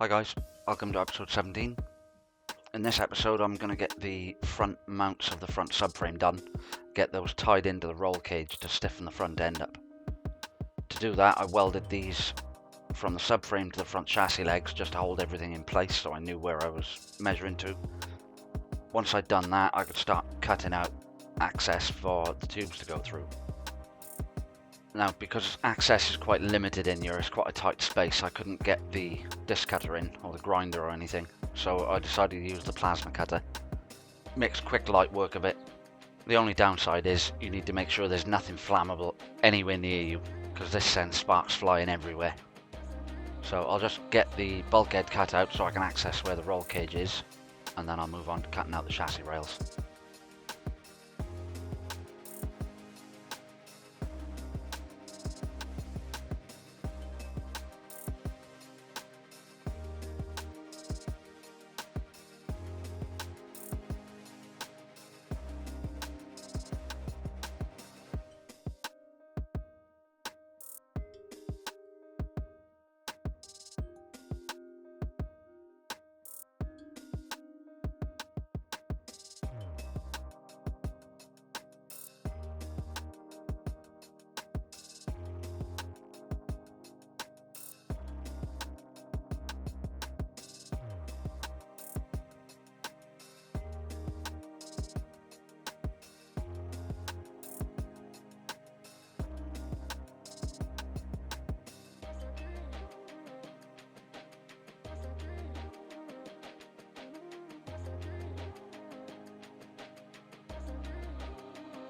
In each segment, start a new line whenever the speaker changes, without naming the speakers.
Hi guys, welcome to episode 17. In this episode I'm going to get the front mounts of the front subframe done, get those tied into the roll cage to stiffen the front end up. To do that I welded these from the subframe to the front chassis legs just to hold everything in place so I knew where I was measuring to. Once I'd done that I could start cutting out access for the tubes to go through. Now, because access is quite limited in here, it's quite a tight space, I couldn't get the disc cutter in, or the grinder or anything, so I decided to use the plasma cutter. Makes quick light work of it. The only downside is you need to make sure there's nothing flammable anywhere near you, because this sends sparks flying everywhere. So I'll just get the bulkhead cut out so I can access where the roll cage is, and then I'll move on to cutting out the chassis rails.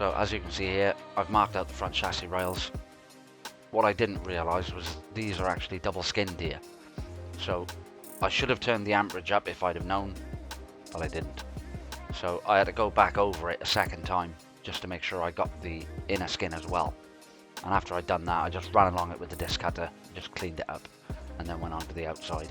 So as you can see here, I've marked out the front chassis rails. What I didn't realise was these are actually double skinned here. So I should have turned the amperage up if I'd have known, but I didn't. So I had to go back over it a second time just to make sure I got the inner skin as well. And after I'd done that, I just ran along it with the disc cutter, just cleaned it up, and then went on to the outside.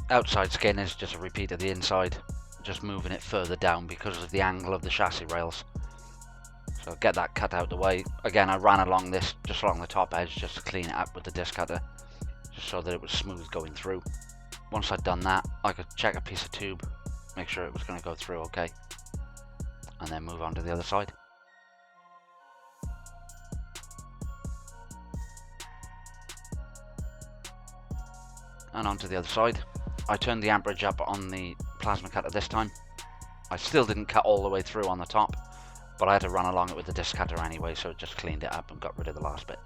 Outside skin is just a repeat of the inside, just moving it further down because of the angle of the chassis rails. So get that cut out the way. Again, I ran along this, just along the top edge, just to clean it up with the disc cutter, just so that it was smooth going through. Once I'd done that, I could check a piece of tube, make sure it was going to go through okay, and then move on to the other side. And on to the other side. I turned the amperage up on the plasma cutter this time. I still didn't cut all the way through on the top, but I had to run along it with the disc cutter anyway, so it just cleaned it up and got rid of the last bit.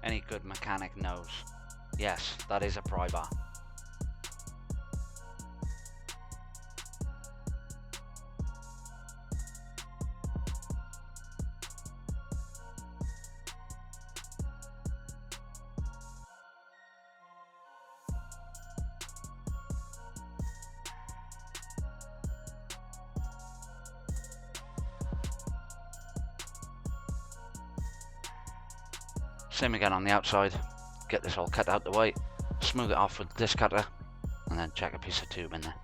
Any good mechanic knows. Yes, that is a pry bar. Same again on the outside. Get this all cut out the way, smooth it off with this cutter, and then check a piece of tube in there.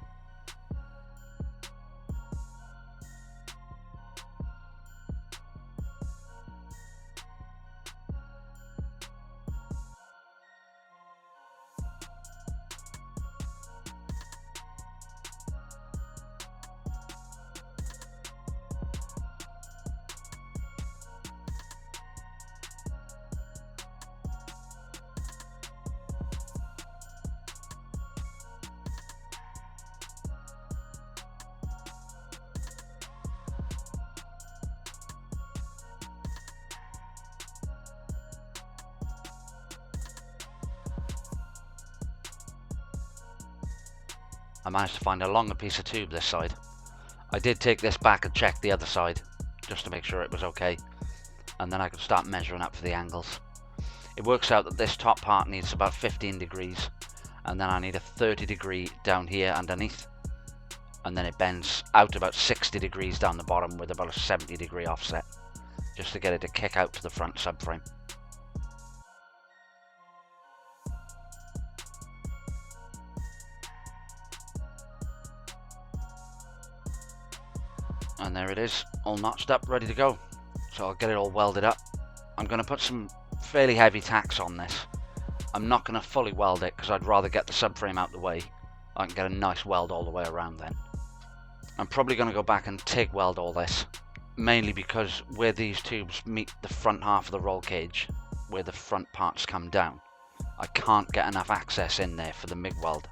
I managed to find a longer piece of tube this side. I did take this back and check the other side, just to make sure it was okay, and then I could start measuring up for the angles. It works out that this top part needs about 15 degrees, and then I need a 30 degree down here underneath, and then it bends out about 60 degrees down the bottom with about a 70 degree offset, just to get it to kick out to the front subframe. And there it is, all notched up, ready to go. So I'll get it all welded up. I'm going to put some fairly heavy tacks on this. I'm not going to fully weld it because I'd rather get the subframe out the way. I can get a nice weld all the way around then. I'm probably going to go back and TIG weld all this, mainly because where these tubes meet the front half of the roll cage, where the front parts come down, I can't get enough access in there for the MIG weld.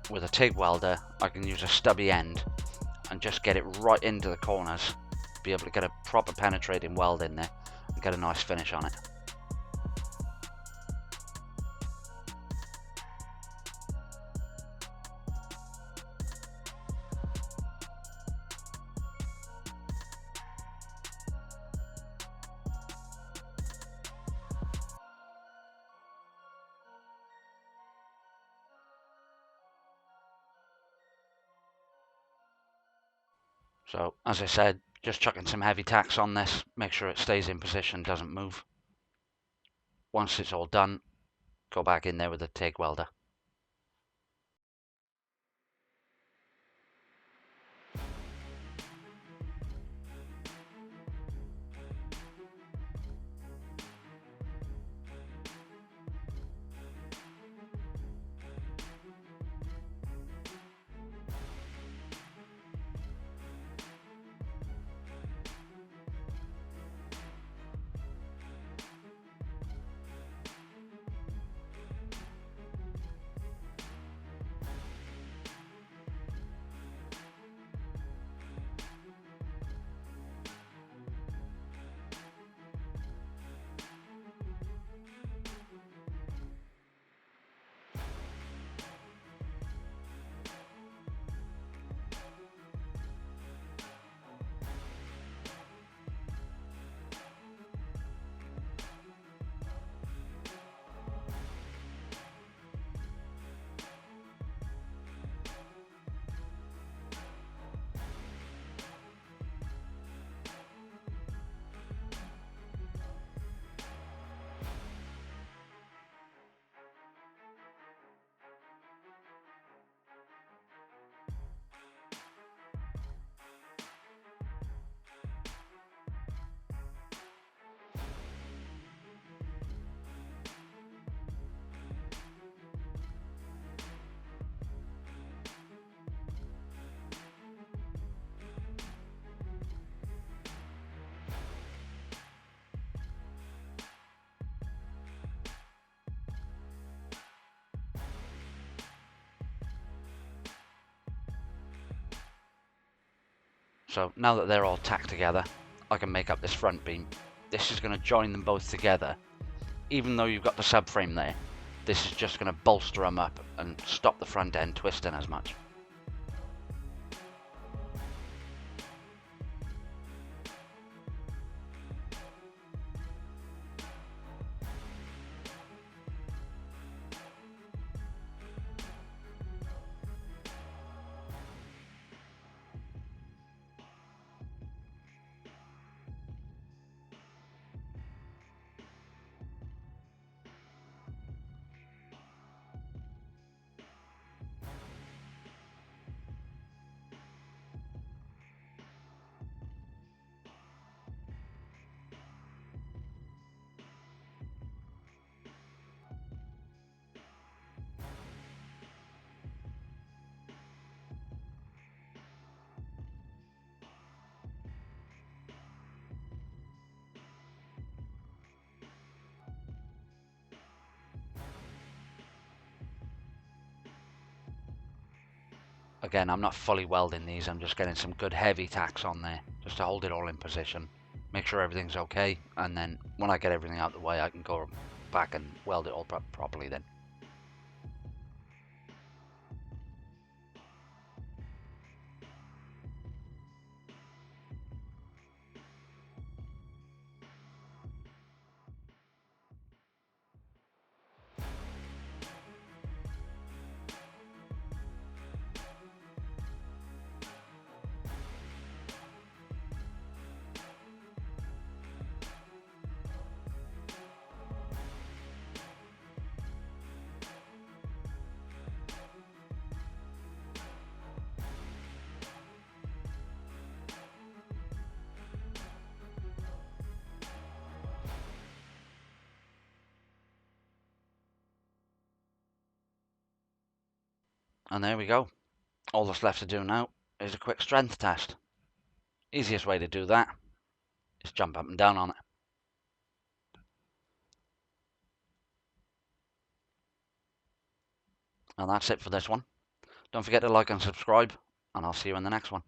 With a TIG welder, I can use a stubby end and just get it right into the corners, be able to get a proper penetrating weld in there and get a nice finish on it. So, as I said, just chucking some heavy tacks on this, make sure it stays in position, doesn't move. Once it's all done, go back in there with a TIG welder. So now that they're all tacked together, I can make up this front beam. this is going to join them both together. Even though you've got the subframe there, this is just going to bolster them up and stop the front end twisting as much. Again, I'm not fully welding these, I'm just getting some good heavy tacks on there, just to hold it all in position. Make sure everything's okay, and then when I get everything out of the way, I can go back and weld it all properly then. And there we go. All that's left to do now is a quick strength test. Easiest way to do that is jump up and down on it. And that's it for this one. Don't forget to like and subscribe, and I'll see you in the next one.